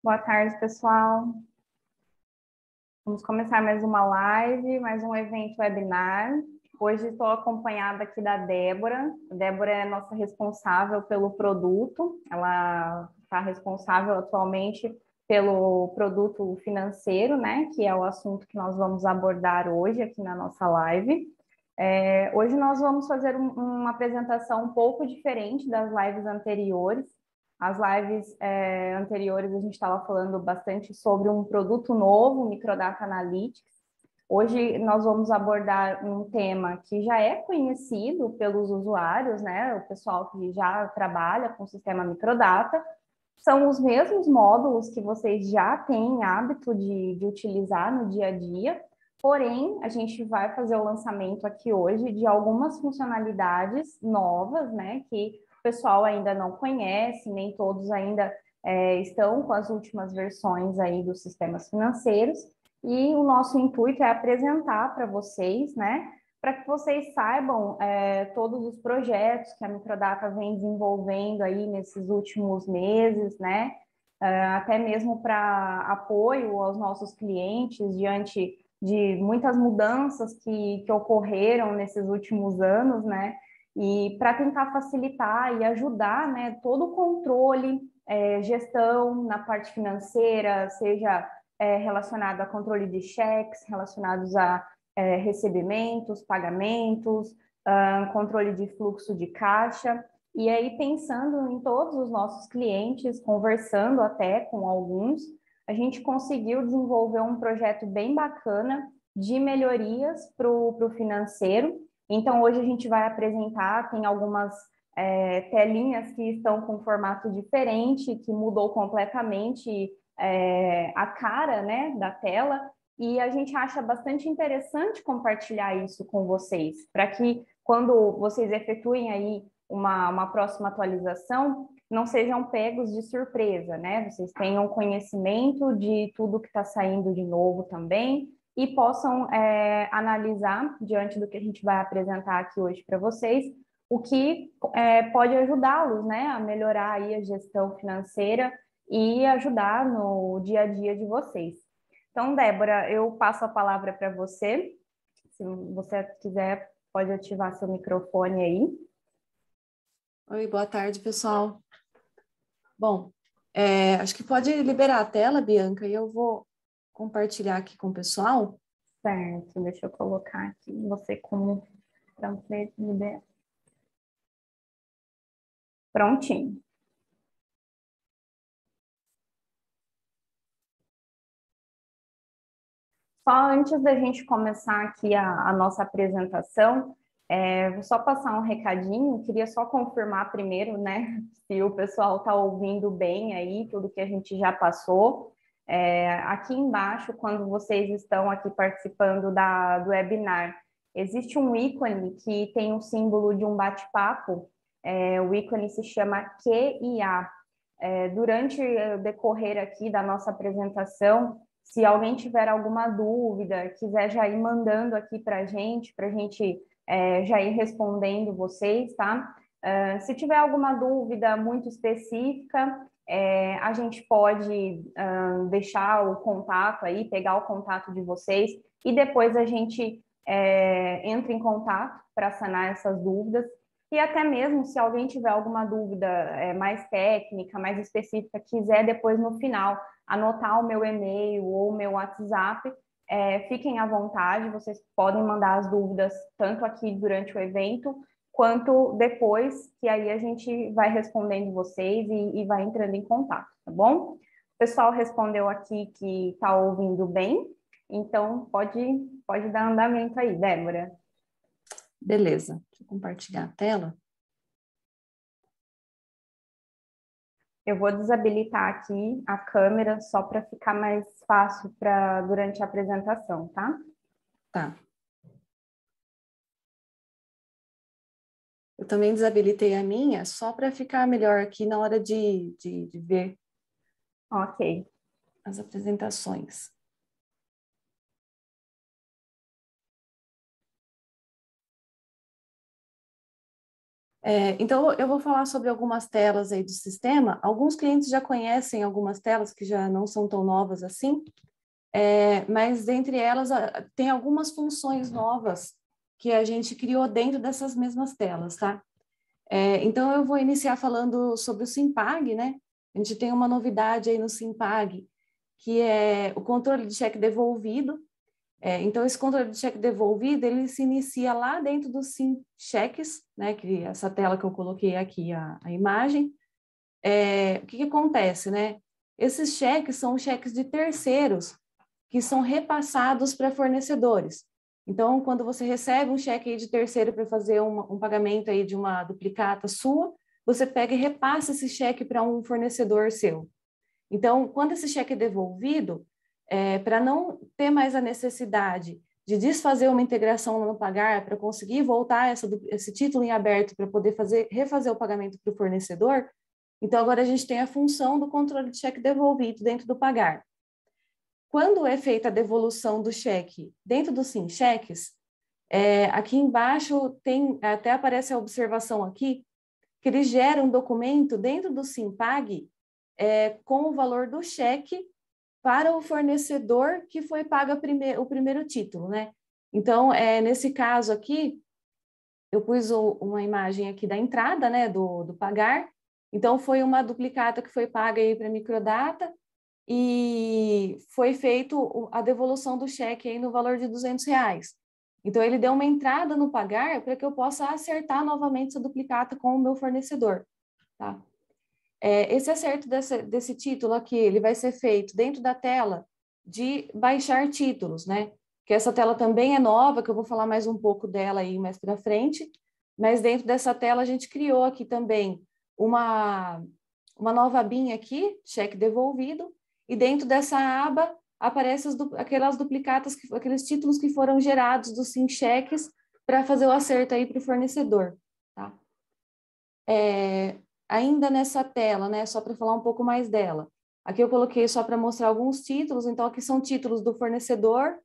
Boa tarde, pessoal. Vamos começar mais uma live, mais um evento webinar. Hoje estou acompanhada aqui da Débora. A Débora é nossa responsável pelo produto. Ela está responsável atualmente pelo produto financeiro, né? Que é o assunto que nós vamos abordar hoje aqui na nossa live. Hoje nós vamos fazer uma apresentação um pouco diferente das lives anteriores. As lives anteriores a gente estava falando bastante sobre um produto novo, Microdata Analytics. Hoje nós vamos abordar um tema que já é conhecido pelos usuários, né? O pessoal que já trabalha com o sistema Microdata. São os mesmos módulos que vocês já têm hábito de utilizar no dia a dia, porém, a gente vai fazer o lançamento aqui hoje de algumas funcionalidades novas, né, que o pessoal ainda não conhece, nem todos ainda estão com as últimas versões aí dos sistemas financeiros, e o nosso intuito é apresentar para vocês, né, para que vocês saibam todos os projetos que a Microdata vem desenvolvendo aí nesses últimos meses, né? Até mesmo para apoio aos nossos clientes diante de muitas mudanças que ocorreram nesses últimos anos, né? E para tentar facilitar e ajudar, né, todo o controle, gestão na parte financeira, seja relacionado a controle de cheques, relacionados a recebimentos, pagamentos, controle de fluxo de caixa, e aí pensando em todos os nossos clientes, conversando até com alguns, a gente conseguiu desenvolver um projeto bem bacana de melhorias para o financeiro. Então, hoje a gente vai apresentar, tem algumas telinhas que estão com formato diferente, que mudou completamente a cara, né, da tela, e a gente acha bastante interessante compartilhar isso com vocês, para que quando vocês efetuem aí uma próxima atualização, não sejam pegos de surpresa, né? Vocês tenham conhecimento de tudo que está saindo de novo também e possam analisar, diante do que a gente vai apresentar aqui hoje para vocês, o que pode ajudá-los, né, a melhorar aí a gestão financeira e ajudar no dia a dia de vocês. Então, Débora, eu passo a palavra para você. Se você quiser, pode ativar seu microfone aí. Oi, boa tarde, pessoal. Bom, acho que pode liberar a tela, Bianca, e eu vou compartilhar aqui com o pessoal. Certo, deixa eu colocar aqui você como para liberar. Prontinho. Só antes da gente começar aqui a nossa apresentação, vou só passar um recadinho, queria só confirmar primeiro, né, se o pessoal está ouvindo bem aí, tudo que a gente já passou. Aqui embaixo, quando vocês estão aqui participando do webinar, existe um ícone que tem o símbolo de um bate-papo, o ícone se chama QIA. Durante o decorrer aqui da nossa apresentação, se alguém tiver alguma dúvida, quiser já ir mandando aqui para a gente já ir respondendo vocês, tá? Se tiver alguma dúvida muito específica, a gente pode deixar o contato aí, pegar o contato de vocês e depois a gente entra em contato para sanar essas dúvidas. E até mesmo se alguém tiver alguma dúvida mais técnica, mais específica, quiser depois no final anotar o meu e-mail ou o meu WhatsApp, fiquem à vontade, vocês podem mandar as dúvidas tanto aqui durante o evento, quanto depois, que aí a gente vai respondendo vocês e vai entrando em contato, tá bom? O pessoal respondeu aqui que está ouvindo bem, então pode dar andamento aí, Débora. Beleza, deixa eu compartilhar a tela. Eu vou desabilitar aqui a câmera só para ficar mais fácil durante a apresentação, tá? Tá. Eu também desabilitei a minha só para ficar melhor aqui na hora de ver Ok. as apresentações. Então, eu vou falar sobre algumas telas aí do sistema. Alguns clientes já conhecem algumas telas que já não são tão novas assim, mas dentre elas tem algumas funções novas que a gente criou dentro dessas mesmas telas, tá? Então, eu vou iniciar falando sobre o Simpag, né? A gente tem uma novidade aí no Simpag, que é o controle de cheque devolvido. Então, esse controle de cheque devolvido, ele se inicia lá dentro do SimCheques, né? Que essa tela que eu coloquei aqui, a imagem. O que acontece, né? Esses cheques são cheques de terceiros que são repassados para fornecedores. Então, quando você recebe um cheque aí de terceiro para fazer um pagamento aí de uma duplicata sua, você pega e repassa esse cheque para um fornecedor seu. Então, quando esse cheque é devolvido, para não ter mais a necessidade de desfazer uma integração no pagar, para conseguir voltar esse título em aberto para poder refazer o pagamento para o fornecedor, então agora a gente tem a função do controle de cheque devolvido dentro do pagar. Quando é feita a devolução do cheque dentro do SimCheques, aqui embaixo até aparece a observação aqui, que ele gera um documento dentro do Simpag com o valor do cheque para o fornecedor que foi pago o primeiro título, né? Então, nesse caso aqui, eu pus uma imagem aqui da entrada, né, do pagar. Então, foi uma duplicata que foi paga aí para Microdata e foi feito a devolução do cheque aí no valor de R$200. Então, ele deu uma entrada no pagar para que eu possa acertar novamente essa duplicata com o meu fornecedor, tá? Esse acerto desse título aqui, ele vai ser feito dentro da tela de baixar títulos, né? Que essa tela também é nova, que eu vou falar mais um pouco dela aí mais para frente, mas dentro dessa tela a gente criou aqui também uma nova abinha aqui, cheque devolvido, e dentro dessa aba aparecem aquelas duplicatas, aqueles títulos que foram gerados dos SimCheques para fazer o acerto aí para o fornecedor, tá? Ainda nessa tela, né, só para falar um pouco mais dela. Aqui eu coloquei só para mostrar alguns títulos, então aqui são títulos do fornecedor,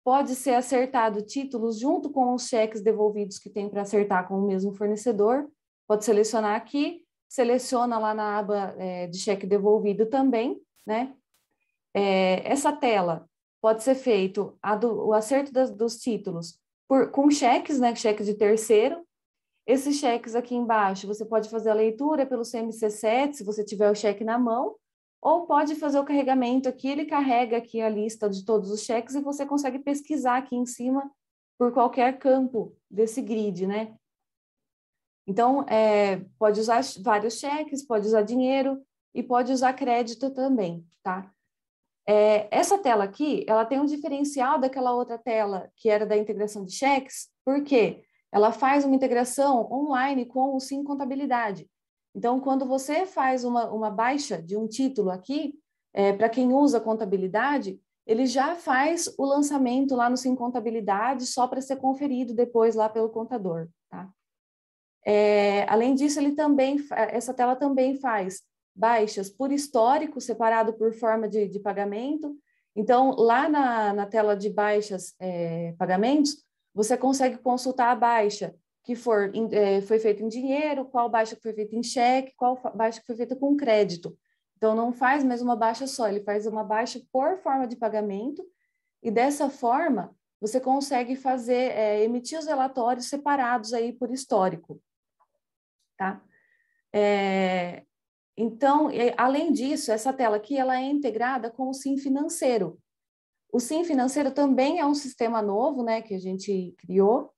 pode ser acertado títulos junto com os cheques devolvidos que tem para acertar com o mesmo fornecedor, pode selecionar aqui, seleciona lá na aba de cheque devolvido também, né? Essa tela pode ser feito o acerto dos títulos com cheques, né, cheques de terceiro. Esses cheques aqui embaixo, você pode fazer a leitura pelo CMC7, se você tiver o cheque na mão, ou pode fazer o carregamento aqui, ele carrega aqui a lista de todos os cheques e você consegue pesquisar aqui em cima por qualquer campo desse grid, né? Então, pode usar vários cheques, pode usar dinheiro e pode usar crédito também, tá? Essa tela aqui, ela tem um diferencial daquela outra tela que era da integração de cheques, por quê? Ela faz uma integração online com o Sim Contabilidade. Então, quando você faz uma baixa de um título aqui, para quem usa contabilidade, ele já faz o lançamento lá no Sim Contabilidade só para ser conferido depois lá pelo contador, tá? Além disso, essa tela também faz baixas por histórico, separado por forma de pagamento. Então, lá na tela de baixas pagamentos, você consegue consultar a baixa que foi feita em dinheiro, qual baixa que foi feita em cheque, qual baixa que foi feita com crédito. Então, não faz mais uma baixa só, ele faz uma baixa por forma de pagamento e dessa forma você consegue emitir os relatórios separados aí por histórico, tá? Então, além disso, essa tela aqui ela é integrada com o Sim Financeiro. O Sim Financeiro também é um sistema novo, né, que a gente criou.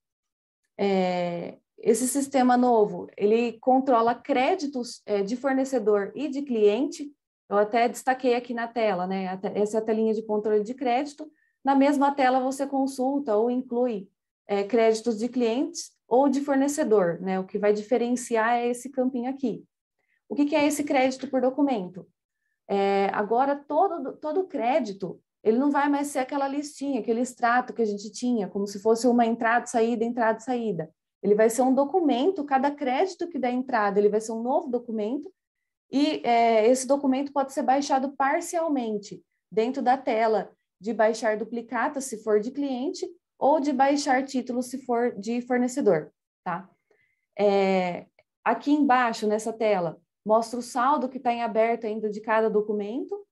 Esse sistema novo, ele controla créditos de fornecedor e de cliente. Eu até destaquei aqui na tela, né? Essa é a telinha de controle de crédito. Na mesma tela você consulta ou inclui créditos de clientes ou de fornecedor, né? O que vai diferenciar é esse campinho aqui. O que é esse crédito por documento? Agora, todo crédito, ele não vai mais ser aquela listinha, aquele extrato que a gente tinha, como se fosse uma entrada, saída. Ele vai ser um documento, cada crédito que der entrada, ele vai ser um novo documento, e esse documento pode ser baixado parcialmente dentro da tela de baixar duplicata, se for de cliente, ou de baixar título, se for de fornecedor, tá? Aqui embaixo, nessa tela, mostra o saldo que está em aberto ainda de cada documento.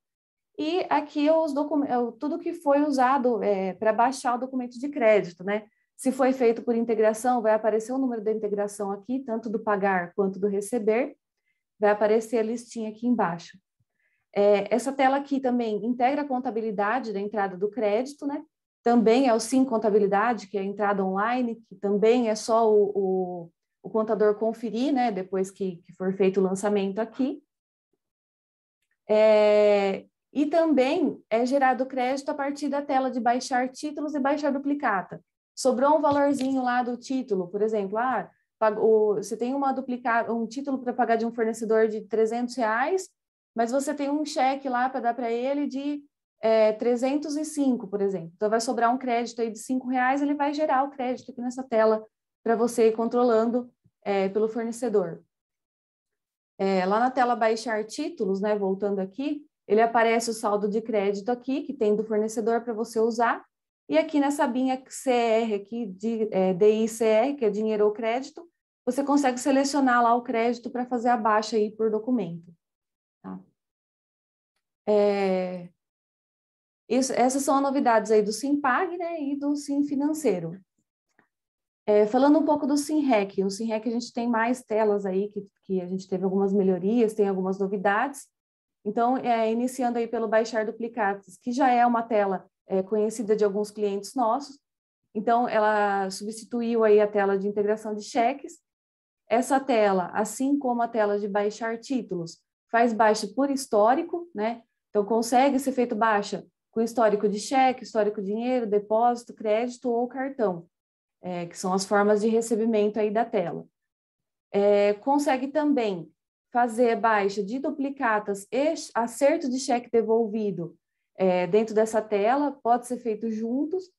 E aqui tudo que foi usado para baixar o documento de crédito, né? Se foi feito por integração, vai aparecer o número da integração aqui, tanto do pagar quanto do receber. Vai aparecer a listinha aqui embaixo. Essa tela aqui também integra a contabilidade da entrada do crédito, né? Também é o Sim Contabilidade, que é a entrada online, que também é só o contador conferir, né? Depois que for feito o lançamento aqui. E também é gerado crédito a partir da tela de baixar títulos e baixar duplicata. Sobrou um valorzinho lá do título, por exemplo, você tem um título para pagar de um fornecedor de R$300, mas você tem um cheque lá para dar para ele de 305, por exemplo. Então, vai sobrar um crédito aí de R$5, ele vai gerar o crédito aqui nessa tela para você ir controlando pelo fornecedor. Lá na tela baixar títulos, né, voltando aqui, ele aparece o saldo de crédito aqui, que tem do fornecedor para você usar, e aqui nessa abinha CR, aqui, DICR, que é dinheiro ou crédito, você consegue selecionar lá o crédito para fazer a baixa aí por documento. Tá? Essas são as novidades aí do Simpag, né, e do Sim Financeiro. Falando um pouco do SimRec, o SimRec a gente tem mais telas aí, que a gente teve algumas melhorias, tem algumas novidades. Então, iniciando aí pelo baixar duplicatas, que já é uma tela conhecida de alguns clientes nossos. Então, ela substituiu aí a tela de integração de cheques. Essa tela, assim como a tela de baixar títulos, faz baixa por histórico, né? Então, consegue ser feito baixa com histórico de cheque, histórico de dinheiro, depósito, crédito ou cartão. Que são as formas de recebimento aí da tela. Consegue também fazer baixa de duplicatas e acerto de cheque devolvido dentro dessa tela, pode ser feito juntos.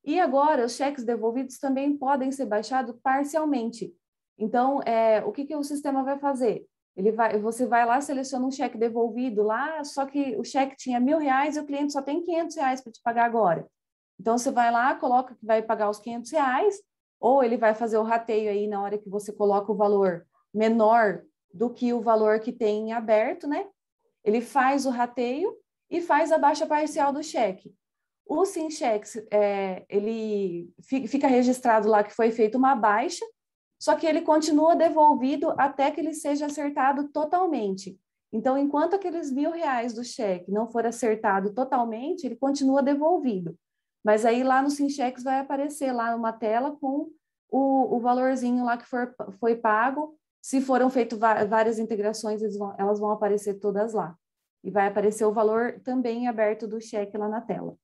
E agora, os cheques devolvidos também podem ser baixados parcialmente. Então, o que o sistema vai fazer? Você vai lá, seleciona um cheque devolvido lá, só que o cheque tinha R$1.000 e o cliente só tem R$500 para te pagar agora. Então, você vai lá, coloca que vai pagar os R$500, ou ele vai fazer o rateio aí na hora que você coloca o valor menor do que o valor que tem em aberto, né? Ele faz o rateio e faz a baixa parcial do cheque. O SimCheques, ele fica registrado lá que foi feita uma baixa, só que ele continua devolvido até que ele seja acertado totalmente. Então, enquanto aqueles R$1.000 do cheque não for acertado totalmente, ele continua devolvido. Mas aí lá no SimCheques vai aparecer lá uma tela com o valorzinho lá que foi pago. Se foram feitas várias integrações, elas vão aparecer todas lá. E vai aparecer o valor também aberto do cheque lá na tela.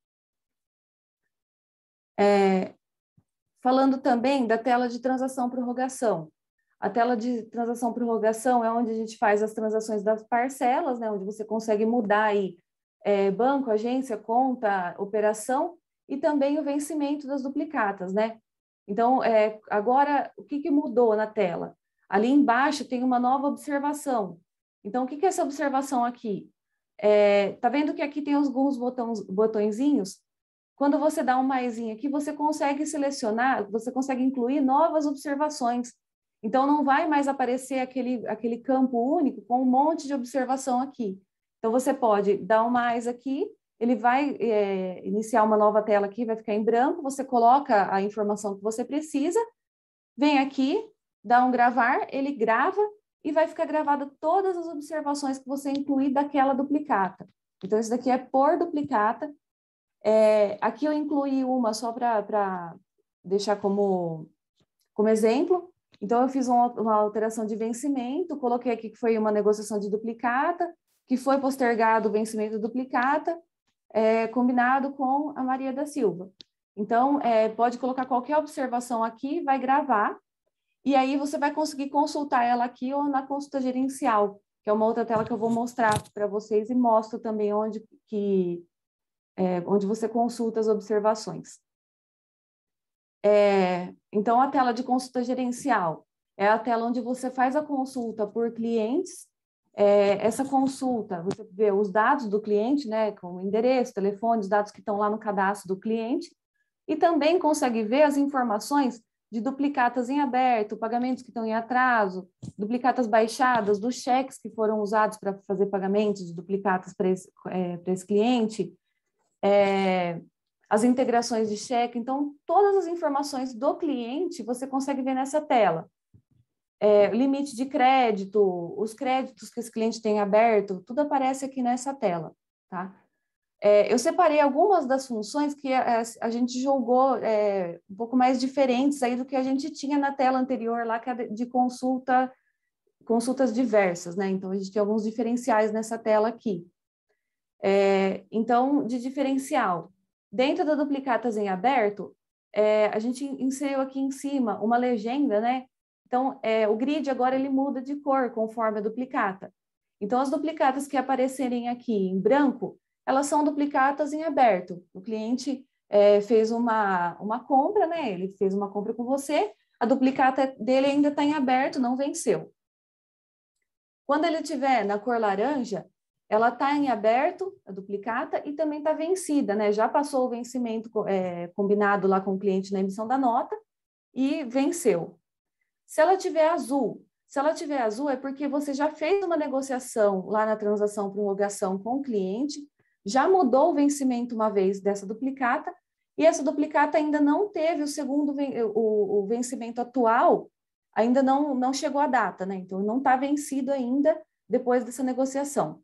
Falando também da tela de transação-prorrogação. A tela de transação-prorrogação é onde a gente faz as transações das parcelas, né, onde você consegue mudar aí banco, agência, conta, operação, e também o vencimento das duplicatas, né? Então, agora, o que mudou na tela? Ali embaixo tem uma nova observação. Então, o que é essa observação aqui? Tá vendo que aqui tem alguns botõezinhos? Quando você dá um maisinho aqui, você consegue selecionar, você consegue incluir novas observações. Então, não vai mais aparecer aquele campo único com um monte de observação aqui. Então, você pode dar um mais aqui, ele vai iniciar uma nova tela aqui, vai ficar em branco, você coloca a informação que você precisa, vem aqui, dá um gravar, ele grava e vai ficar gravada todas as observações que você incluir daquela duplicata. Então, isso daqui é por duplicata. Aqui eu incluí uma só para deixar como exemplo. Então, eu fiz uma alteração de vencimento, coloquei aqui que foi uma negociação de duplicata, que foi postergado o vencimento da duplicata, combinado com a Maria da Silva. Então, pode colocar qualquer observação aqui, vai gravar, e aí você vai conseguir consultar ela aqui ou na consulta gerencial, que é uma outra tela que eu vou mostrar para vocês e mostro também onde você consulta as observações. Então, a tela de consulta gerencial é a tela onde você faz a consulta por clientes. Essa consulta, você vê os dados do cliente, né, como endereço, telefone, os dados que estão lá no cadastro do cliente, e também consegue ver as informações de duplicatas em aberto, pagamentos que estão em atraso, duplicatas baixadas, dos cheques que foram usados para fazer pagamentos de duplicatas para esse cliente, as integrações de cheque. Então, todas as informações do cliente você consegue ver nessa tela. Limite de crédito, os créditos que esse cliente tem aberto, tudo aparece aqui nessa tela, tá? Eu separei algumas das funções que a gente jogou um pouco mais diferentes aí do que a gente tinha na tela anterior lá, que é de consultas diversas, né? Então, a gente tem alguns diferenciais nessa tela aqui. Então, de diferencial, dentro da duplicatas em aberto, a gente inseriu aqui em cima uma legenda, né? Então, o grid agora ele muda de cor conforme a duplicata. Então, as duplicatas que aparecerem aqui em branco, elas são duplicatas em aberto. O cliente fez uma compra, né? Ele fez uma compra com você, a duplicata dele ainda está em aberto, não venceu. Quando ele estiver na cor laranja, ela está em aberto, a duplicata, e também está vencida, né? Já passou o vencimento combinado lá com o cliente na emissão da nota e venceu. Se ela tiver azul, é porque você já fez uma negociação lá na transação prorrogação com o cliente, já mudou o vencimento uma vez dessa duplicata, e essa duplicata ainda não teve o vencimento atual, ainda não chegou a data, né? Então, não está vencido ainda depois dessa negociação.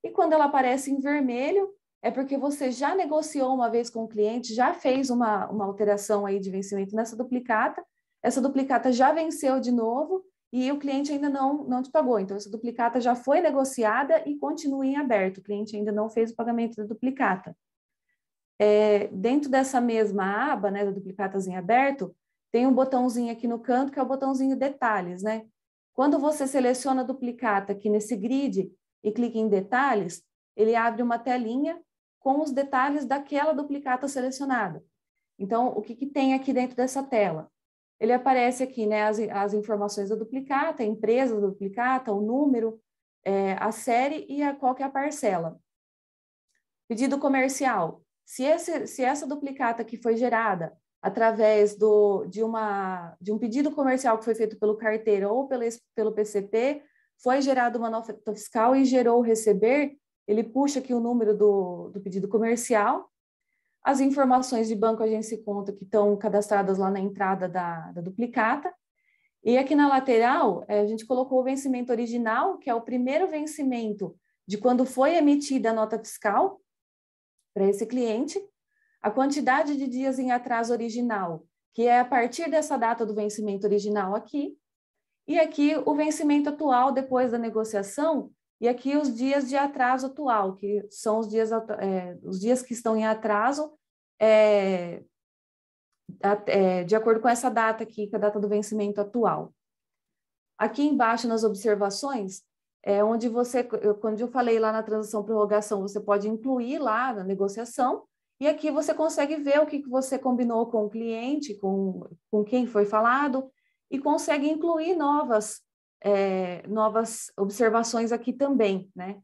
E quando ela aparece em vermelho, é porque você já negociou uma vez com o cliente, já fez uma alteração aí de vencimento nessa duplicata, essa duplicata já venceu de novo e o cliente ainda não te pagou. Então, essa duplicata já foi negociada e continua em aberto. O cliente ainda não fez o pagamento da duplicata. Dentro dessa mesma aba, né, da duplicatas em aberto, tem um botãozinho aqui no canto, que é o botãozinho detalhes, né? Quando você seleciona a duplicata aqui nesse grid e clica em detalhes, ele abre uma telinha com os detalhes daquela duplicata selecionada. Então, o que tem aqui dentro dessa tela? Ele aparece aqui, né, as informações da duplicata, a empresa da duplicata, o número, a série e qual que é a parcela. Pedido comercial. Se essa duplicata que foi gerada através de um pedido comercial que foi feito pelo carteiro ou pelo PCP, foi gerada uma nota fiscal e gerou o receber, ele puxa aqui o número do pedido comercial, as informações de banco, agência e conta que estão cadastradas lá na entrada da duplicata. E aqui na lateral, a gente colocou o vencimento original, que é o primeiro vencimento de quando foi emitida a nota fiscal para esse cliente, a quantidade de dias em atraso original, que é a partir dessa data do vencimento original aqui, e aqui o vencimento atual depois da negociação, e aqui os dias de atraso atual, que são os dias que estão em atraso, de acordo com essa data aqui, com a data do vencimento atual. Aqui embaixo nas observações, onde quando eu falei lá na transação prorrogação, você pode incluir lá na negociação, e aqui você consegue ver o que você combinou com o cliente, com quem foi falado, e consegue incluir novas observações aqui também, né?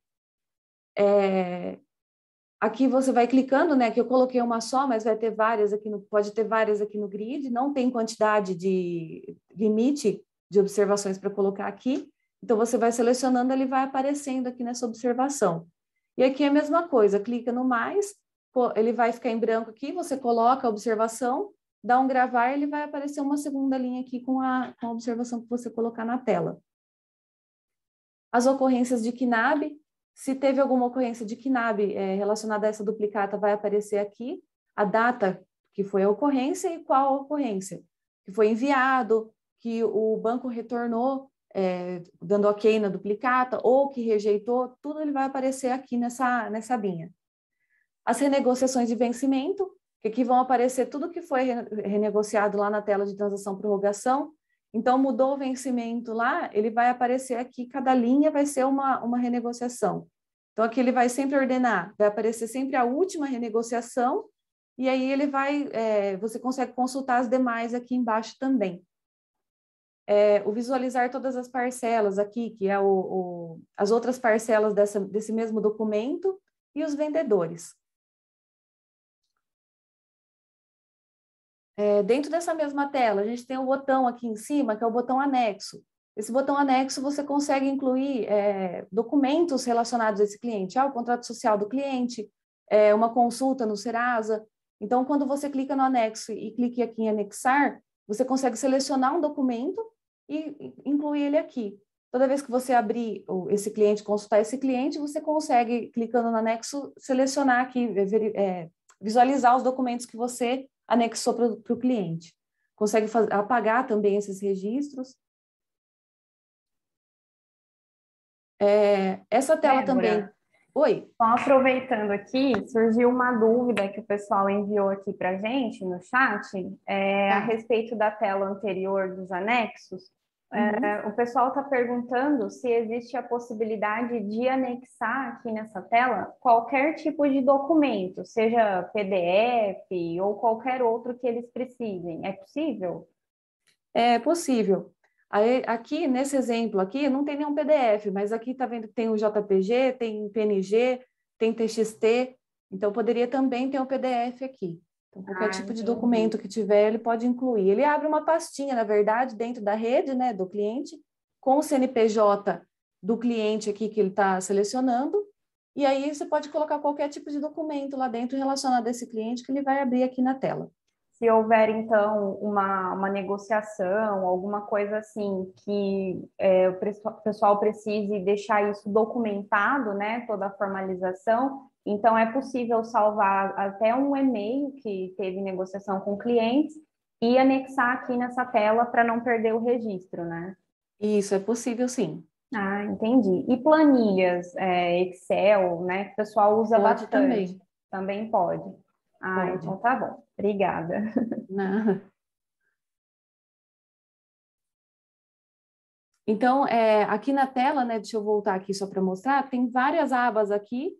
Aqui você vai clicando, né? Que eu coloquei uma só, mas vai ter várias aqui pode ter várias aqui no grid, não tem quantidade de limite de observações para colocar aqui. Então, você vai selecionando, ele vai aparecendo aqui nessa observação. E aqui é a mesma coisa, clica no mais, ele vai ficar em branco aqui, você coloca a observação, dá um gravar, ele vai aparecer uma segunda linha aqui com a observação que você colocar na tela. As ocorrências de KNAB, se teve alguma ocorrência de KNAB relacionada a essa duplicata, vai aparecer aqui a data que foi a ocorrência e qual a ocorrência, que foi enviado, que o banco retornou, dando ok na duplicata, ou que rejeitou, tudo ele vai aparecer aqui nessa linha. As renegociações de vencimento, que aqui vão aparecer tudo que foi renegociado lá na tela de transação prorrogação. Então, mudou o vencimento lá, ele vai aparecer aqui, cada linha vai ser uma renegociação. Então, aqui ele vai sempre ordenar, vai aparecer sempre a última renegociação, e aí ele você consegue consultar as demais aqui embaixo também. O visualizar todas as parcelas aqui, que é as outras parcelas desse mesmo documento, e os vendedores. Dentro dessa mesma tela, a gente tem o botão aqui em cima, que é o botão anexo. Esse botão anexo você consegue incluir documentos relacionados a esse cliente, o contrato social do cliente, uma consulta no Serasa. Então, quando você clica no anexo e clica aqui em anexar, você consegue selecionar um documento e incluir ele aqui. Toda vez que você abrir esse cliente, consultar esse cliente, você consegue, clicando no anexo, selecionar aqui, visualizar os documentos que você anexou para o cliente. Consegue apagar também esses registros. Essa tela também... Oi? Só aproveitando aqui, surgiu uma dúvida que o pessoal enviou aqui para a gente no chat, a respeito da tela anterior dos anexos. O pessoal está perguntando se existe a possibilidade de anexar aqui nessa tela qualquer tipo de documento, seja PDF ou qualquer outro que eles precisem. É possível? É possível. Aí, aqui, nesse exemplo aqui, não tem nenhum PDF, mas aqui tá vendo que tem o JPG, tem PNG, tem TXT, então poderia também ter um PDF aqui. Então, qualquer tipo de documento que tiver, ele pode incluir. Ele abre uma pastinha, na verdade, dentro da rede, né, do cliente, com o CNPJ do cliente aqui que ele está selecionando, e aí você pode colocar qualquer tipo de documento lá dentro relacionado a esse cliente que ele vai abrir aqui na tela. Se houver, então, uma negociação, alguma coisa assim, que o pessoal precise deixar isso documentado, né, toda a formalização, então é possível salvar até um e-mail que teve negociação com clientes e anexar aqui nessa tela para não perder o registro, né? Isso, é possível sim. Ah, entendi. E planilhas, Excel, né, que o pessoal usa Pode bastante. também. Também pode. Ah, Pode. então tá bom. Obrigada. Não. Então, aqui na tela, né, deixa eu voltar aqui só para mostrar, tem várias abas aqui.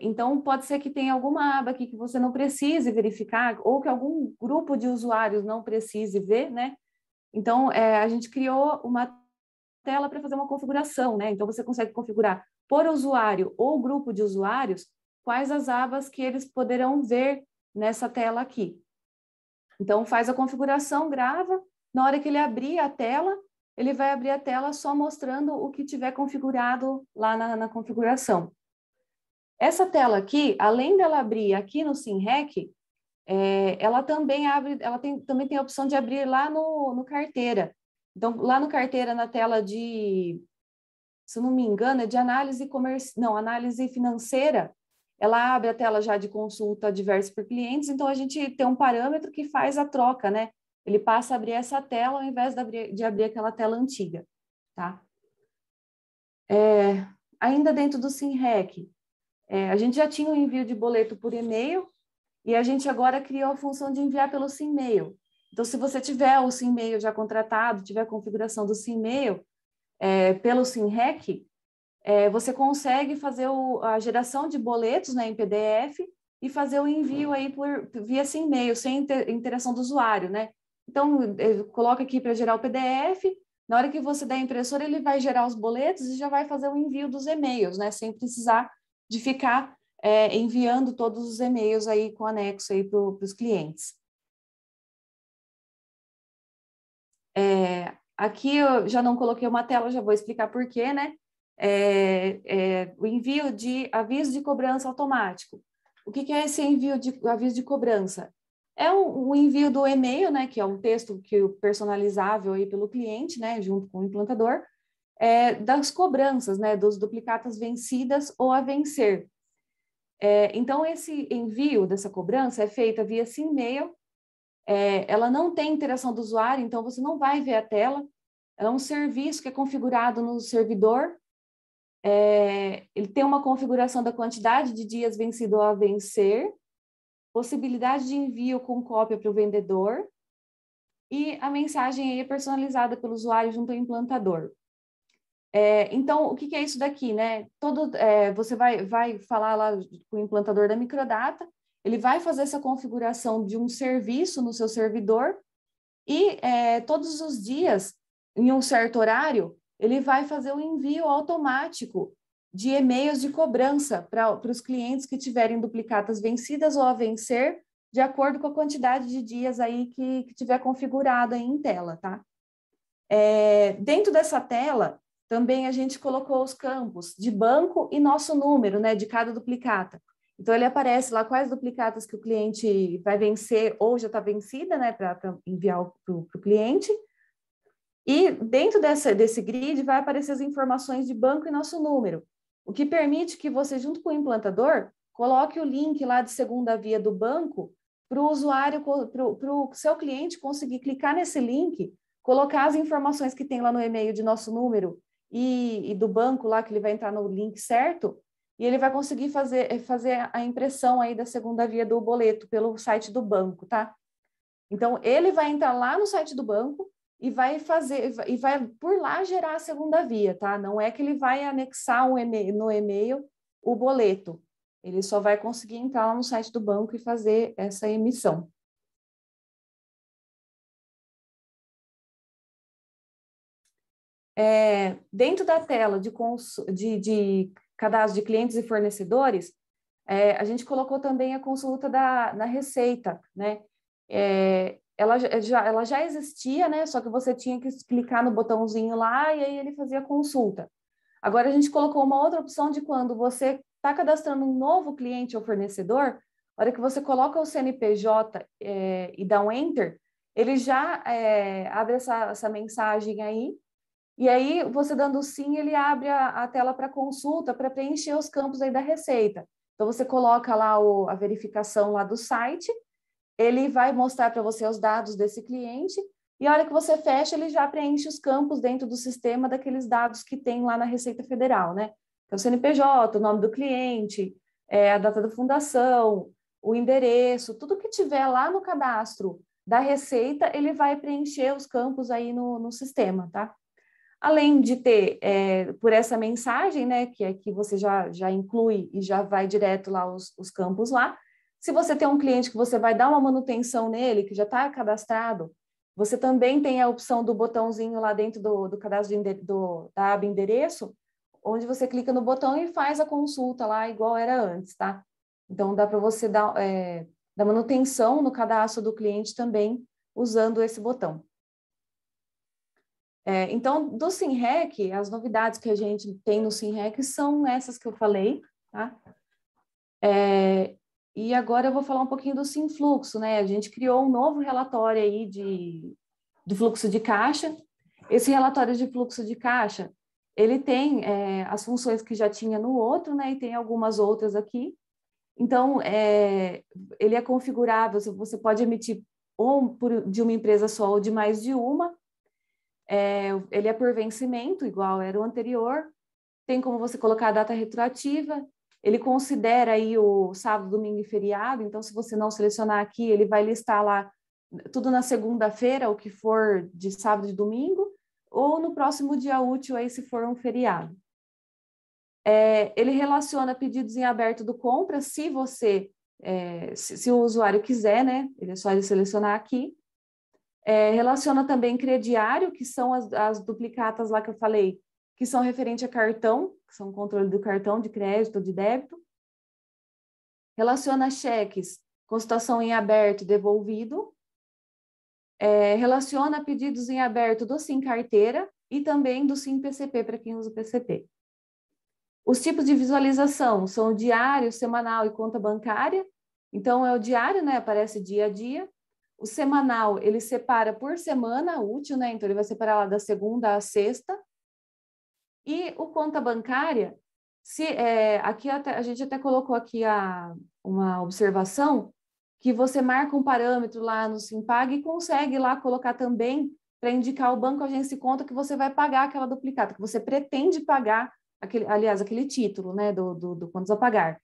Então, pode ser que tenha alguma aba aqui que você não precise verificar, ou que algum grupo de usuários não precise ver, né? Então, a gente criou uma tela para fazer uma configuração, né? Então, você consegue configurar por usuário ou grupo de usuários quais as abas que eles poderão ver nessa tela aqui. Então, faz a configuração, grava, na hora que ele abrir a tela, ele vai abrir a tela só mostrando o que tiver configurado lá na configuração. Essa tela aqui, além dela abrir aqui no SINREC, ela também abre, também tem a opção de abrir lá no carteira. Então, lá no carteira, na tela de, se eu não me engano, é de análise análise financeira, ela abre a tela já de consulta diversa por clientes, então a gente tem um parâmetro que faz a troca, né? Ele passa a abrir essa tela ao invés de abrir aquela tela antiga, tá? Ainda dentro do SINREC, a gente já tinha o envio de boleto por e-mail e a gente agora criou a função de enviar pelo SIM-mail. Então, se você tiver o SIM-mail já contratado, tiver a configuração do SIM-mail pelo SINREC, você consegue fazer a geração de boletos, né, em PDF e fazer o envio aí via SIM-mail, sem interação do usuário, né? Então, coloca aqui para gerar o PDF, na hora que você der a impressora, ele vai gerar os boletos e já vai fazer o envio dos e-mails, né? Sem precisar de ficar enviando todos os e-mails aí com anexo aí para os clientes. Aqui eu já não coloquei uma tela, já vou explicar por quê, né? O envio de aviso de cobrança automático. O que é esse envio de aviso de cobrança? É o envio do e-mail, né, que é um texto personalizável aí pelo cliente, né, junto com o implantador, das cobranças, né, dos duplicatas vencidas ou a vencer. Então, esse envio dessa cobrança é feita via SIM-mail, ela não tem interação do usuário, então você não vai ver a tela, é um serviço que é configurado no servidor, ele tem uma configuração da quantidade de dias vencido ou a vencer, possibilidade de envio com cópia para o vendedor e a mensagem aí é personalizada pelo usuário junto ao implantador. Então, o que é isso daqui, né? Você vai falar lá com o implantador da microdata, ele vai fazer essa configuração de um serviço no seu servidor e todos os dias, em um certo horário, ele vai fazer o envio automático de e-mails de cobrança para os clientes que tiverem duplicatas vencidas ou a vencer de acordo com a quantidade de dias aí que tiver configurado aí em tela, tá? Dentro dessa tela, também a gente colocou os campos de banco e nosso número, né, de cada duplicata. Então, ele aparece lá quais duplicatas que o cliente vai vencer ou já está vencida, né, para enviar para o cliente. E dentro desse grid vai aparecer as informações de banco e nosso número, o que permite que você, junto com o implantador, coloque o link lá de segunda via do banco para o usuário, para o seu cliente conseguir clicar nesse link, colocar as informações que tem lá no e-mail de nosso número e do banco lá, que ele vai entrar no link certo, e ele vai conseguir fazer a impressão aí da segunda via do boleto pelo site do banco, tá? Então, ele vai entrar lá no site do banco e vai por lá gerar a segunda via, tá? Não é que ele vai anexar no e-mail o boleto. Ele só vai conseguir entrar lá no site do banco e fazer essa emissão. Dentro da tela de cadastro de clientes e fornecedores, a gente colocou também a consulta na Receita, né? Ela já existia, né? Só que você tinha que clicar no botãozinho lá e aí ele fazia a consulta. Agora a gente colocou uma outra opção de quando você está cadastrando um novo cliente ou fornecedor, a hora que você coloca o CNPJ e dá um Enter, ele já abre essa mensagem aí, e aí você dando sim, ele abre a tela para consulta, para preencher os campos aí da Receita. Então você coloca lá a verificação lá do site, ele vai mostrar para você os dados desse cliente, e a hora que você fecha, ele já preenche os campos dentro do sistema daqueles dados que tem lá na Receita Federal, né? Então, o CNPJ, o nome do cliente, a data da fundação, o endereço, tudo que tiver lá no cadastro da Receita, ele vai preencher os campos aí no sistema, tá? Além de ter, por essa mensagem, né, que você já inclui e já vai direto lá os campos lá. Se você tem um cliente que você vai dar uma manutenção nele, que já está cadastrado, você também tem a opção do botãozinho lá dentro do cadastro da aba endereço, onde você clica no botão e faz a consulta lá igual era antes, tá? Então, dá para você dar manutenção no cadastro do cliente também usando esse botão. Então, do SINREC, as novidades que a gente tem no SINREC são essas que eu falei, tá? E agora eu vou falar um pouquinho do SINFluxo, né? A gente criou um novo relatório aí de fluxo de caixa. Esse relatório de fluxo de caixa, ele tem as funções que já tinha no outro, né? E tem algumas outras aqui. Então, ele é configurável, você pode emitir ou de uma empresa só ou de mais de uma. Ele é por vencimento, igual era o anterior. Tem como você colocar a data retroativa. Ele considera aí o sábado, domingo e feriado. Então, se você não selecionar aqui, ele vai listar lá tudo na segunda-feira, o que for de sábado e domingo, ou no próximo dia útil, aí, se for um feriado. Ele relaciona pedidos em aberto do compra, se o usuário quiser, né? Ele é só ele selecionar aqui. Relaciona também crediário, que são as duplicatas lá que eu falei, que são referente a cartão, que são controle do cartão de crédito ou de débito. Relaciona cheques, consultação em aberto e devolvido. Relaciona pedidos em aberto do Sim Carteira e também do Sim PCP, para quem usa o PCP. Os tipos de visualização são o diário, semanal e conta bancária. Então, é o diário, né? Aparece dia a dia. O semanal, ele separa por semana útil, né? Então, ele vai separar lá da segunda à sexta. E o conta bancária, aqui a gente até colocou aqui uma observação, que você marca um parâmetro lá no Simpag e consegue lá colocar também para indicar ao banco agência e conta que você vai pagar aquela duplicata, que você pretende pagar, aquele título, né, do contas a pagar.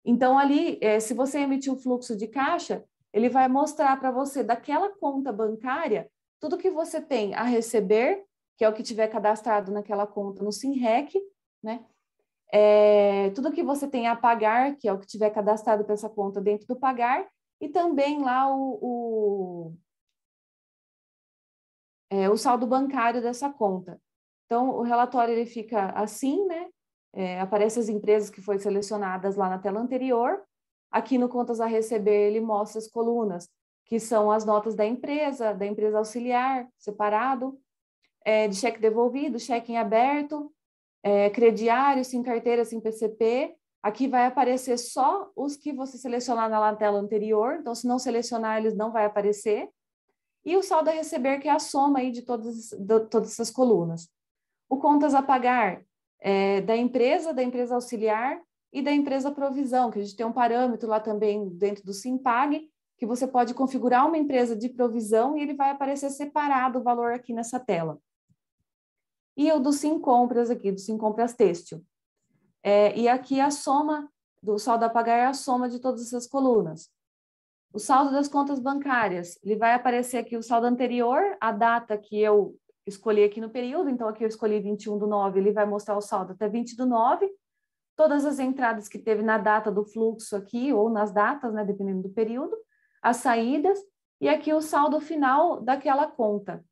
Então, ali, se você emitir o fluxo de caixa, ele vai mostrar para você, daquela conta bancária, tudo que você tem a receber, que é o que tiver cadastrado naquela conta no SINREC, né? Tudo que você tem a pagar, que é o que tiver cadastrado para essa conta dentro do pagar, e também lá o saldo bancário dessa conta. Então, o relatório ele fica assim, né? Aparece as empresas que foram selecionadas lá na tela anterior. Aqui no Contas a Receber, ele mostra as colunas, que são as notas da empresa auxiliar, separado, de cheque devolvido, cheque em aberto, crediário, sem carteira, sem PCP. Aqui vai aparecer só os que você selecionar na tela anterior, então se não selecionar, eles não vai aparecer. E o saldo a receber, que é a soma aí de todas essas colunas. O contas a pagar da empresa auxiliar e da empresa provisão, que a gente tem um parâmetro lá também dentro do Simpag, que você pode configurar uma empresa de provisão e ele vai aparecer separado o valor aqui nessa tela. E o do Simcompras aqui, do Simcompras Têxtil. E aqui a soma do saldo a pagar é a soma de todas essas colunas. O saldo das contas bancárias, ele vai aparecer aqui o saldo anterior, a data que eu escolhi aqui no período, então aqui eu escolhi 21/9, ele vai mostrar o saldo até 20/9, todas as entradas que teve na data do fluxo aqui, ou nas datas, né, dependendo do período, as saídas, e aqui o saldo final daquela conta.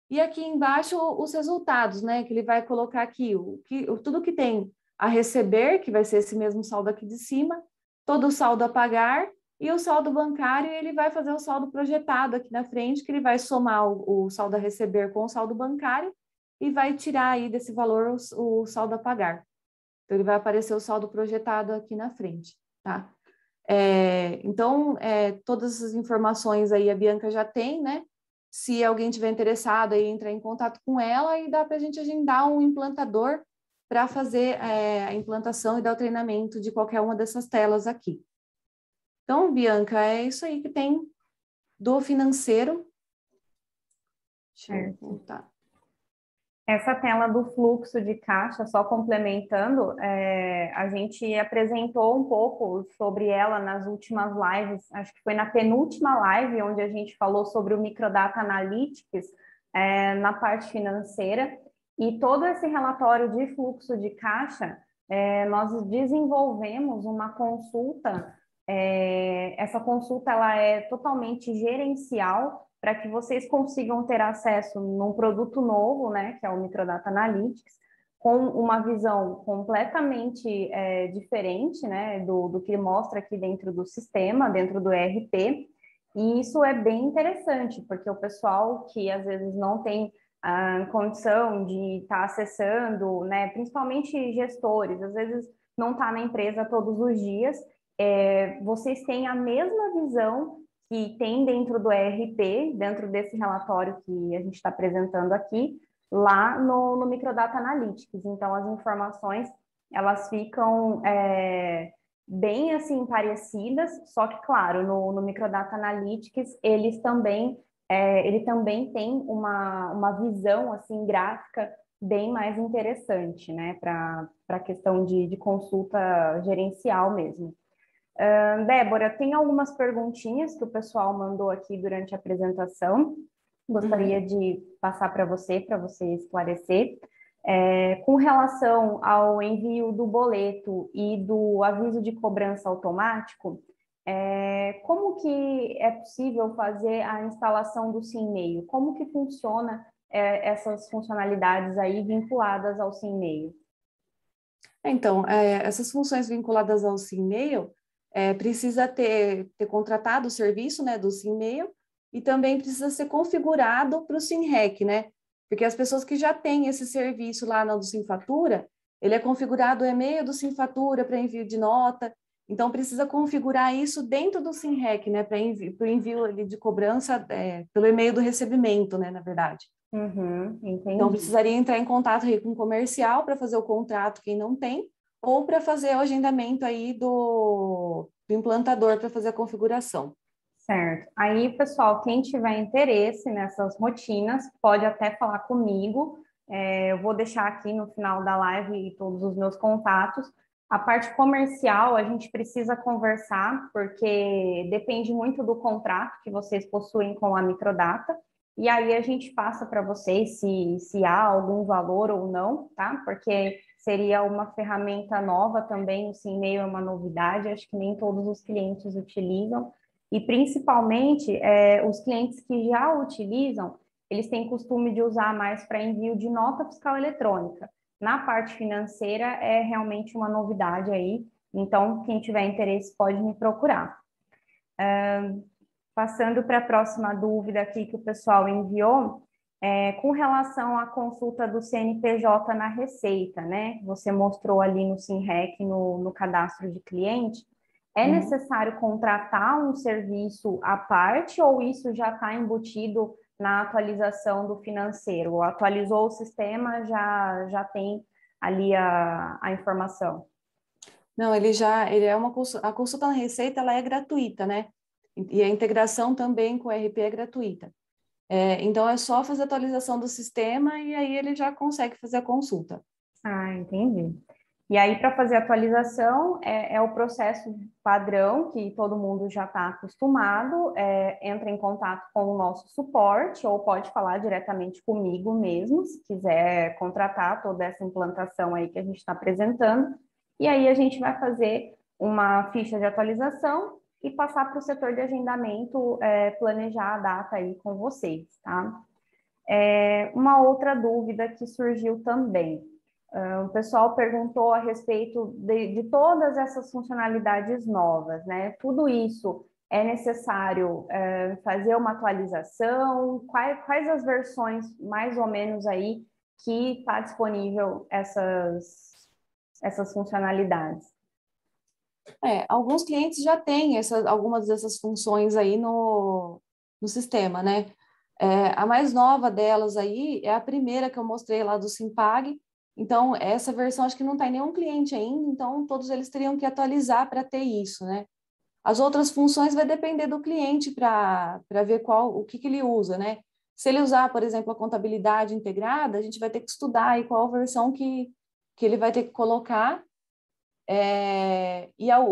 E aqui embaixo os resultados, né, que ele vai colocar aqui, tudo que tem a receber, que vai ser esse mesmo saldo aqui de cima, todo o saldo a pagar, e o saldo bancário, ele vai fazer o saldo projetado aqui na frente, que ele vai somar o saldo a receber com o saldo bancário e vai tirar aí desse valor o saldo a pagar. Então, ele vai aparecer o saldo projetado aqui na frente, tá? Então, todas essas informações aí a Bianca já tem, né? Se alguém tiver interessado aí, entrar em contato com ela e dá para a gente agendar um implantador para fazer a implantação e dar o treinamento de qualquer uma dessas telas aqui. Então, Bianca, é isso aí que tem do financeiro. Deixa eu voltar. Essa tela do fluxo de caixa, só complementando, a gente apresentou um pouco sobre ela nas últimas lives, acho que foi na penúltima live, onde a gente falou sobre o Microdata Analytics na parte financeira, e todo esse relatório de fluxo de caixa, nós desenvolvemos uma consulta. Essa consulta ela é totalmente gerencial para que vocês consigam ter acesso num produto novo, né, que é o Microdata Analytics, com uma visão completamente diferente, né, do que mostra aqui dentro do sistema, dentro do ERP, e isso é bem interessante, porque o pessoal que às vezes não tem a condição de estar acessando, né, principalmente gestores, às vezes não está na empresa todos os dias, vocês têm a mesma visão que tem dentro do ERP, dentro desse relatório que a gente está apresentando aqui, lá no Microdata Analytics. Então, as informações, elas ficam bem, assim, parecidas, só que, claro, no Microdata Analytics, ele também tem uma visão, assim, gráfica bem mais interessante, né, para a questão de consulta gerencial mesmo. Débora, tem algumas perguntinhas que o pessoal mandou aqui durante a apresentação. Gostaria de passar para você esclarecer. Com relação ao envio do boleto e do aviso de cobrança automático, como que é possível fazer a instalação do SimMail? Como que funciona essas funcionalidades aí vinculadas ao SimMail? Então, essas funções vinculadas ao SimMail, precisa ter contratado o serviço, né, do SimMail, e também precisa ser configurado para o SimRec, né? Porque as pessoas que já têm esse serviço lá no do Simfatura, ele é configurado o e-mail do Simfatura para envio de nota, então precisa configurar isso dentro do SimRec, né, para o envio de cobrança pelo e-mail do recebimento, né, na verdade. Entendi. Então, precisaria entrar em contato aí com o comercial para fazer o contrato, quem não tem, ou para fazer o agendamento aí do implantador para fazer a configuração. Certo. Aí, pessoal, quem tiver interesse nessas rotinas, pode até falar comigo. Eu vou deixar aqui no final da live todos os meus contatos. A parte comercial, a gente precisa conversar, porque depende muito do contrato que vocês possuem com a Microdata. E aí a gente passa para vocês se há algum valor ou não, tá? Porque seria uma ferramenta nova também, o SimMail é uma novidade, acho que nem todos os clientes utilizam. E, principalmente, os clientes que já utilizam, eles têm costume de usar mais para envio de nota fiscal eletrônica. Na parte financeira, é realmente uma novidade aí, Então, quem tiver interesse pode me procurar. Passando para a próxima dúvida aqui que o pessoal enviou, com relação à consulta do CNPJ na Receita, né? Você mostrou ali no SINREC, no cadastro de cliente. É necessário contratar um serviço à parte ou isso já está embutido na atualização do financeiro? Atualizou o sistema, já tem ali a informação? Não, ele é a consulta na Receita, ela é gratuita, né? E a integração também com o ERP é gratuita. Então, é só fazer a atualização do sistema e aí ele já consegue fazer a consulta. Ah, entendi. E aí, para fazer a atualização, é o processo padrão que todo mundo já está acostumado, entra em contato com o nosso suporte, ou pode falar diretamente comigo mesmo, se quiser contratar toda essa implantação aí que a gente está apresentando, e aí a gente vai fazer uma ficha de atualização e passar para o setor de agendamento, planejar a data aí com vocês, tá? Uma outra dúvida que surgiu também. O pessoal perguntou a respeito de todas essas funcionalidades novas, né? Tudo isso é necessário fazer uma atualização? Quais as versões, mais ou menos, aí que está disponível essas funcionalidades? Alguns clientes já têm algumas dessas funções aí no sistema, né? A mais nova delas aí é a primeira que eu mostrei lá do Simpag. Então, essa versão acho que não está em nenhum cliente ainda, então todos eles teriam que atualizar para ter isso, né? As outras funções vai depender do cliente para ver o que ele usa, né? Se ele usar, por exemplo, a contabilidade integrada, a gente vai ter que estudar aí qual versão que ele vai ter que colocar.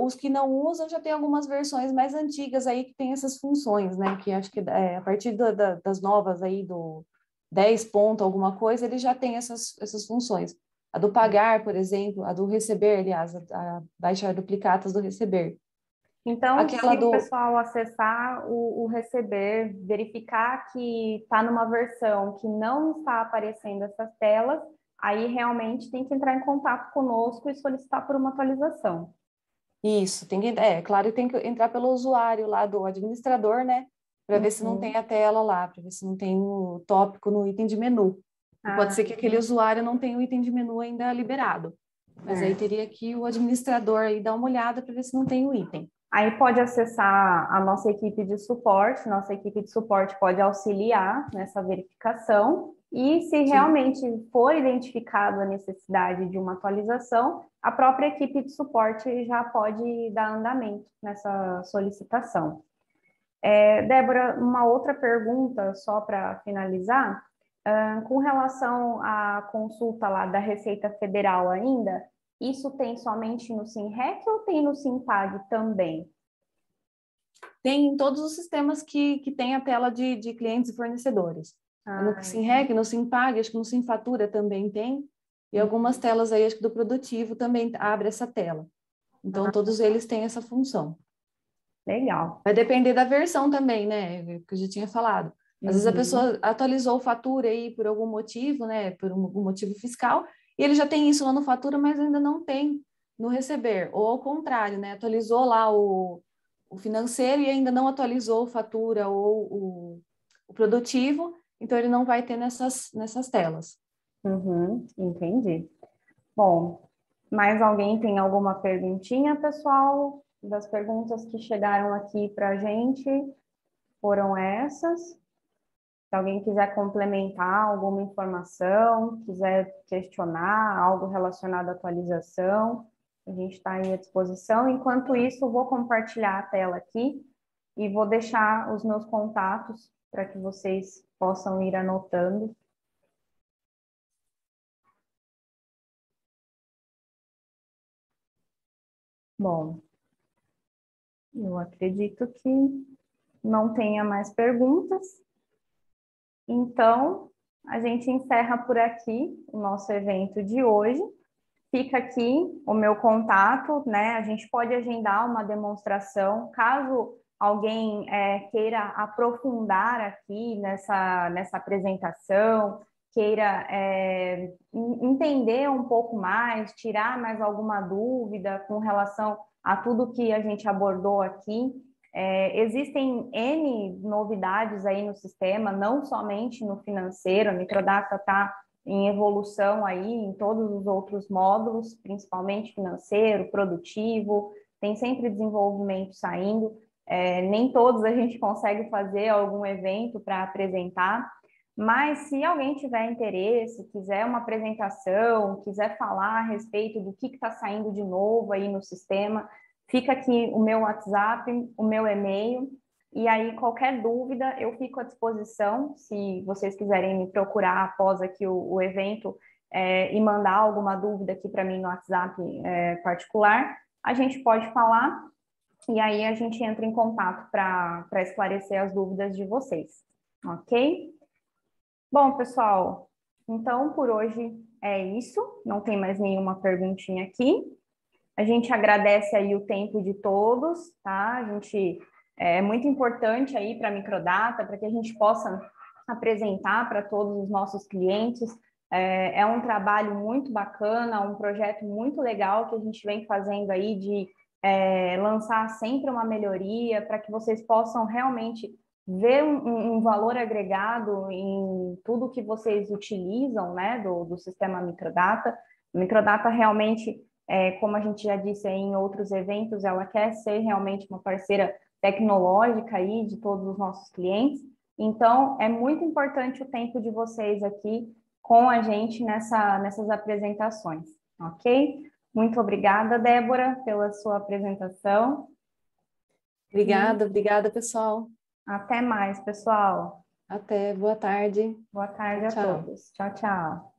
Os que não usam já tem algumas versões mais antigas aí que tem essas funções, né? Que acho que a partir das novas aí do 10 ponto alguma coisa, ele já tem essas funções. A do pagar, por exemplo, a do receber, aliás, a baixar duplicatas do receber. Então, Aquela se o do pessoal acessar o receber, verificar que está numa versão que não está aparecendo essas telas, aí realmente tem que entrar em contato conosco e solicitar por uma atualização. Isso, claro, tem que entrar pelo usuário lá do administrador, né? Para ver se não tem Uhum. a tela lá, para ver se não tem o tópico no item de menu. E pode Ah, ser que aquele usuário não tenha o item de menu ainda liberado. Mas aí certo. teria que o administrador aí dar uma olhada para ver se não tem o item. Aí pode acessar a nossa equipe de suporte, nossa equipe de suporte pode auxiliar nessa verificação, e se Sim. realmente for identificado a necessidade de uma atualização, a própria equipe de suporte já pode dar andamento nessa solicitação. Débora, uma outra pergunta, só para finalizar, com relação à consulta lá da Receita Federal ainda, isso tem somente no SINREC ou tem no SINPAG também? Tem em todos os sistemas que tem a tela de clientes e fornecedores. No Ah, SINREC, no SINPAG, acho que no SINFatura também tem, e algumas uhum. telas aí, acho que do produtivo também abre essa tela. Então, todos eles têm essa função. Legal. Vai depender da versão também, né? Que eu já tinha falado. Às vezes a Uhum. pessoa atualizou fatura aí por algum motivo, né? Por algum motivo fiscal, e ele já tem isso lá no fatura, mas ainda não tem no receber. Ou ao contrário, né? Atualizou lá o financeiro e ainda não atualizou o fatura ou o produtivo, então ele não vai ter nessas telas. Uhum. Entendi. Bom, mais alguém tem alguma perguntinha, pessoal? Das perguntas que chegaram aqui para a gente foram essas. Se alguém quiser complementar alguma informação, quiser questionar algo relacionado à atualização, a gente está aí à disposição. Enquanto isso, eu vou compartilhar a tela aqui e vou deixar os meus contatos para que vocês possam ir anotando. Bom, eu acredito que não tenha mais perguntas. Então, a gente encerra por aqui o nosso evento de hoje. Fica aqui o meu contato, né? A gente pode agendar uma demonstração, caso alguém queira aprofundar aqui nessa apresentação, queira entender um pouco mais, tirar mais alguma dúvida com relação a tudo que a gente abordou aqui. Existem N novidades aí no sistema, não somente no financeiro, a Microdata está em evolução aí em todos os outros módulos, principalmente financeiro, produtivo, tem sempre desenvolvimento saindo. Nem todos a gente consegue fazer algum evento para apresentar, mas se alguém tiver interesse, quiser uma apresentação, quiser falar a respeito do que está saindo de novo aí no sistema, fica aqui o meu WhatsApp, o meu e-mail, e aí qualquer dúvida eu fico à disposição, se vocês quiserem me procurar após aqui o evento e mandar alguma dúvida aqui para mim no WhatsApp particular, a gente pode falar e aí a gente entra em contato para esclarecer as dúvidas de vocês, ok? Bom, pessoal, então por hoje é isso, não tem mais nenhuma perguntinha aqui. A gente agradece aí o tempo de todos, tá? A gente é muito importante aí para a Microdata, para que a gente possa apresentar para todos os nossos clientes. É um trabalho muito bacana, um projeto muito legal que a gente vem fazendo aí de lançar sempre uma melhoria para que vocês possam realmente ver um valor agregado em tudo que vocês utilizam, né, do sistema Microdata. A Microdata realmente, como a gente já disse aí em outros eventos, ela quer ser realmente uma parceira tecnológica aí de todos os nossos clientes. Então, é muito importante o tempo de vocês aqui com a gente nessas apresentações, ok? Muito obrigada, Débora, pela sua apresentação. Obrigada, pessoal. Até mais, pessoal. Até, boa tarde. Boa tarde a todos. Tchau, tchau.